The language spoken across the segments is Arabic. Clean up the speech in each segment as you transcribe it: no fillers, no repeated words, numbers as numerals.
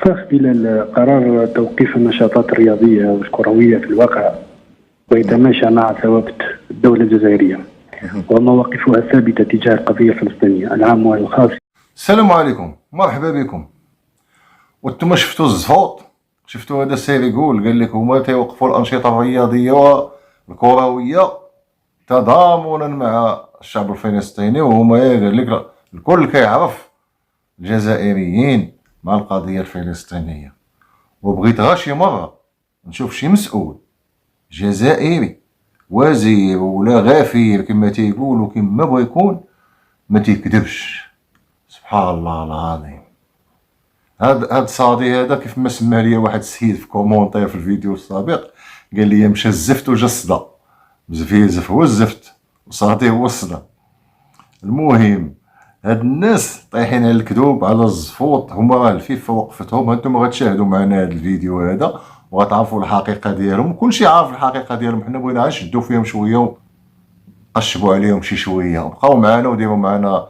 اخفاق خلال قرار توقيف النشاطات الرياضية والكروية في الواقع ويتماشى مع ثوابت الدولة الجزائرية ومواقفها الثابتة تجاه القضية الفلسطينية العام والخاص. السلام عليكم، مرحبا بكم. وانتم شفتوا الزفوط، شفتوا هذا السير يقول قال لك هما تيوقفوا الأنشطة الرياضية والكروية تضامنا مع الشعب الفلسطيني، وهما قال لك الكل كيعرف الجزائريين مع القضية الفلسطينية. وبغيت غير شي مرة نشوف شي مسؤول جزائري وزير ولا غفير كما تيقولوا كما بغا يكون ما تيكذبش. سبحان الله العظيم. هاد صادي هذا كيف ما سمى ليا واحد السيد في كومونتير في الفيديو السابق، قال لي مشى الزفت وجا الصدى. مزفيزف هو الزفت وصادي هو الصدى. المهم هاد الناس طايحين على الكذوب على الزفوط، هما راه الفيفا وقفتهم. هانتوما غتشاهدوا معنا هاد الفيديو هذا وغتعرفوا الحقيقه ديالهم. كلشي عارف الحقيقه ديالهم، حنا بغينا نشدوا فيهم شويه ونقشبوا عليهم شي شويه. بقاو معنا وديروا معنا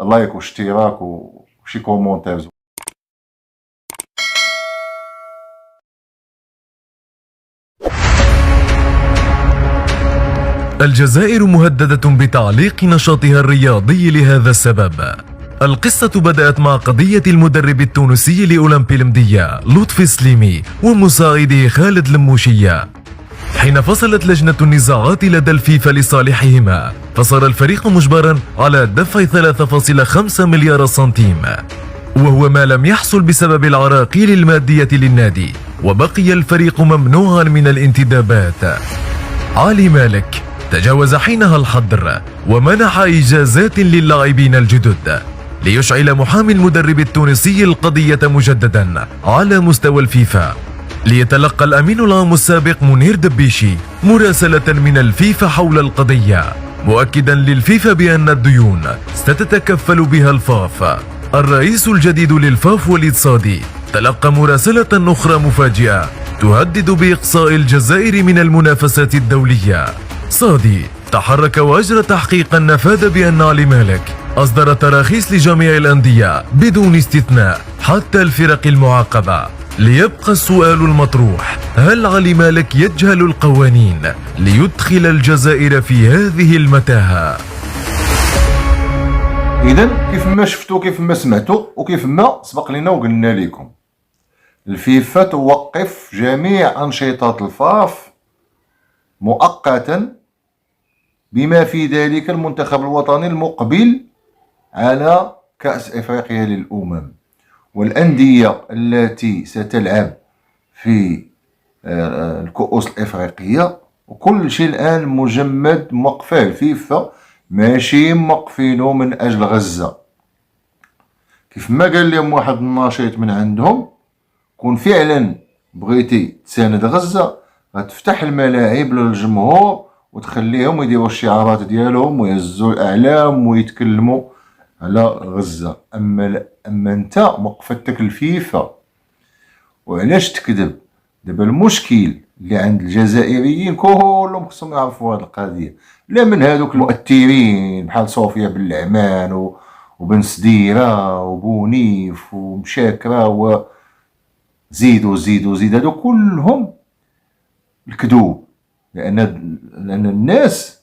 لايك واشتراك وشي كومونتير. الجزائر مهددة بتعليق نشاطها الرياضي لهذا السبب. القصة بدأت مع قضية المدرب التونسي لأولمبي المدية لطفي سليمي ومساعده خالد الموشية، حين فصلت لجنة النزاعات لدى الفيفا لصالحهما، فصار الفريق مجبرا على دفع 3.5 مليار سنتيم، وهو ما لم يحصل بسبب العراقيل المادية للنادي، وبقي الفريق ممنوعا من الانتدابات. علي مالك تجاوز حينها الحظر ومنح إجازات للاعبين الجدد ليشعل محامي المدرب التونسي القضية مجددا على مستوى الفيفا، ليتلقى الأمين العام السابق منير دبيشي مراسلة من الفيفا حول القضية، مؤكدا للفيفا بأن الديون ستتكفل بها الفاف. الرئيس الجديد للفاف وليد صادي تلقى مراسلة أخرى مفاجئة تهدد بإقصاء الجزائر من المنافسات الدولية. صادي تحرك وأجرى تحقيقا نفاد بأن علي مالك أصدر تراخيص لجميع الأندية بدون استثناء حتى الفرق المعاقبة. ليبقى السؤال المطروح: هل علي مالك يجهل القوانين ليدخل الجزائر في هذه المتاهة؟ إذن كيف ما شفتوا كيف ما سمعتوا وكيف ما سبق لنا وقلنا لكم، الفيفا توقف جميع أنشطة الفاف مؤقتا، بما في ذلك المنتخب الوطني المقبل على كأس إفريقيا للأمم، والأندية التي ستلعب في الكؤوس الإفريقية، وكل شيء الآن مجمد موقفه الفيفا، ماشي موقفينه من أجل غزة. كيف ما قال لهم واحد الناشط من عندهم، كون فعلا بغيتي تساند غزة غتفتح الملاعب للجمهور وتخليهم يديروا الشعارات ديالهم ويهزوا الأعلام ويتكلموا على غزة. أما أنت موقفتك الفيفا. وعلاش تكذب؟ دابا المشكل اللي عند الجزائريين كلهم خصهم يعرفوا هذه القضية، لا من هذوك المؤثرين بحال صوفيا بالعمان وبن سديرة وبونيف ومشاكرة وزيدوا زيدوا زيد، هادو كلهم الكذوب. لأن الناس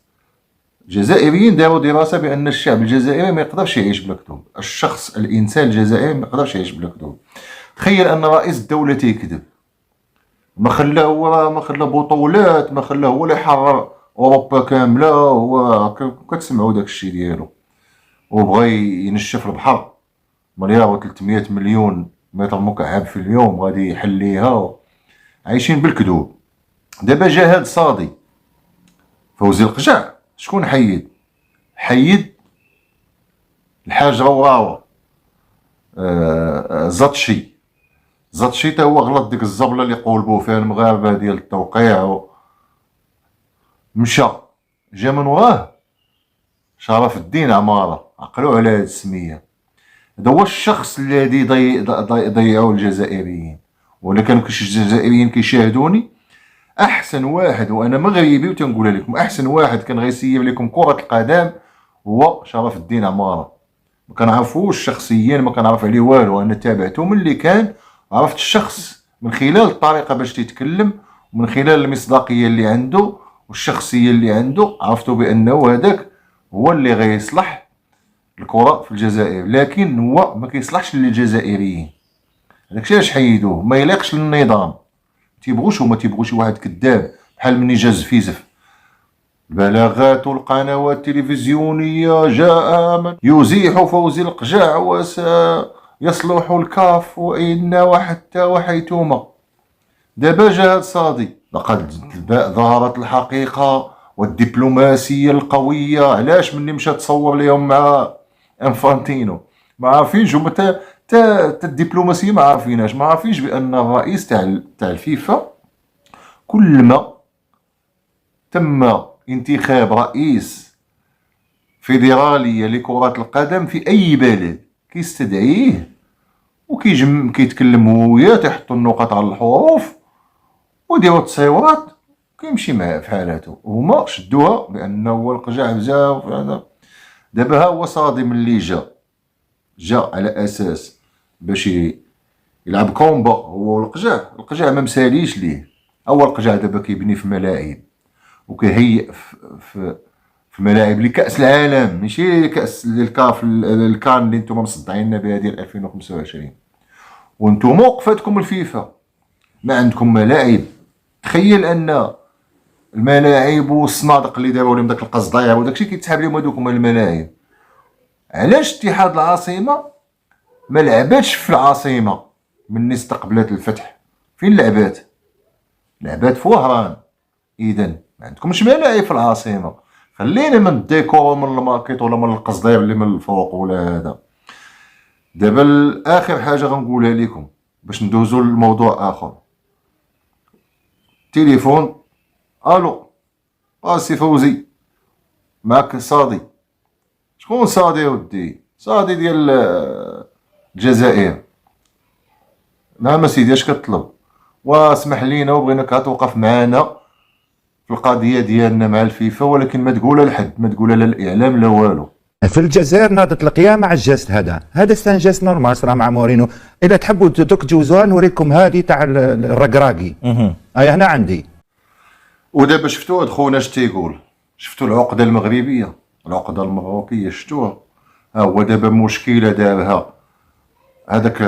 الجزائريين داروا دراسة بأن الشعب الجزائري ما يقدرش يعيش بلا كذوب. الشخص الإنسان الجزائري ما يقدرش يعيش بلا كذوب. تخيل أن رئيس الدولة تيكذب، ما خلاه هو، ما خلاه بطولات، ما خلاه هو اللي يحرر أوروبا كاملة، هو كتسمعوا داك الشيء ديالو، وبغى ينشف البحر 1,300,000,000 متر مكعب في اليوم غادي يحليها. عايشين بالكذوب. دابا جا هاد صادي فوزي القجع، شكون حيد؟ حيد الحاج رواوة زاتشي تا هو غلط ديك الزبله اللي قولبوا فيها المغاربه ديال التوقيع مشى. جا من وراه شرف الدين عماره، عقلوا على هاد السميه. هذا هو الشخص الذي ضيعوا الجزائريين. ولا كانوا الجزائريين كيشاهدوني، احسن واحد، وانا مغربي وتنقولها لكم، احسن واحد كان غيسيب لكم كره القدم هو شرف الدين عماره. ما كنعرفوش شخصيا، ما كنعرف عليه والو، انا تابعته ملي كان عرفت الشخص من خلال الطريقة باش تيتكلم، ومن خلال المصداقية اللي عنده والشخصية اللي عنده، عرفتوا بأنه هذاك هو اللي غيصلح الكرة في الجزائر. لكن هو ما كيصلحش للجزائريين، هذاك علاش حيدوه، ما يليقش للنظام. تيبغوش هما تيبغوا شي واحد كذاب بحال مني جاز فيزف. البلاغات والقنوات التلفزيونية جاء من يزيح فوزي القجع وسيصلح الكاف وإن وحتى وحيتوما. دابا جا هاد صادي، لقد ظهرت الحقيقة والدبلوماسية القوية. علاش مني مشى تصور ليهم مع انفانتينو ما عارفينش هما تا الدبلوماسية ما عارفيناش، ما عارفينش بأن الرئيس تاع الفيفا كل ما تم انتخاب رئيس فيدرالية لكرة القدم في أي بلد كيستدعيه كيتكلم هو وياه، تيحطوا النقط على الحروف وديروا التصويرات، كيمشي معاه في حالته. هما شدوها بأنه هو القجع بزاف هذا. دابا ها هو صادي ملي جا على أساس باش يلعب كومبا هو القجع ما مساليش ليه. أول القجع دابا كيبني في ملاعب وكيهيئ في ملاعب لكأس العالم، ماشي كأس الكاف الكان اللي نتوما مصدعين لنا بها ديال 2025. وانتوما وقفاتكم الفيفا ما عندكم ملاعب. تخيل ان الملاعب والصنادق اللي داروا لهم داك القصدايع وداكشي كيتسحاب لهم هذوك هما الملاعب. علاش اتحاد العاصمة ما لعباتش في العاصمة من استقبلت الفتح؟ فين لعبات في وهران. اذا ما عندكمش ملاعب في العاصمة. خلينا من الديكور ومن الماكيط ولا من القصداير اللي من الفوق ولا هذا. دابا اخر حاجة غنقولها لكم باش ندوزو لموضوع اخر. تليفون، الو سي فوزي معك صادي. شكون صادي ودي؟ صادي ديال الجزائر. نعم سيدي اش كتطلب؟ واسمح لينا وبغيناك توقف معنا في القضيه ديالنا مع الفيفا، ولكن ما تقولها لحد، ما تقولها لا الاعلام لا والو. في الجزائر ناضت القيامة على الجست هذا استنجاز نورمال صرا مع مورينو. اذا تحبوا تجوزوها نوريكم هذه تاع الرقراقي. هاي هنا عندي. ودابا شفتوا هاد خونا اش تيقول؟ شفتوا العقده المغربيه، العقده المغربيه شفتوها؟ ها هو دابا مشكله دارها هذاك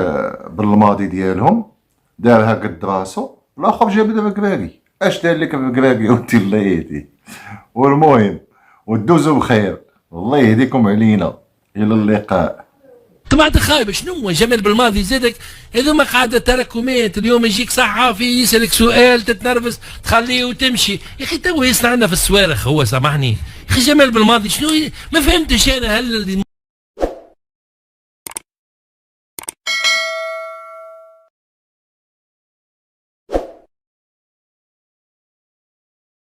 بالماضي ديالهم، دارها قد راسو. الاخر جاب دابا كراكي. اش دار لك كراكي ودي الله يهديه. والمهم ودوزو بخير، الله يهديكم علينا. الى اللقاء. طبعا خايب شنو هو جمال بالماضي زادك هذوما قاعده تراكمات. اليوم يجيك صحافي يسالك سؤال تتنرفز تخليه وتمشي. يا اخي تو يصنع لنا في الصواريخ هو، سامحني يا اخي. جمال بالماضي شنو ما فهمتش انا. هل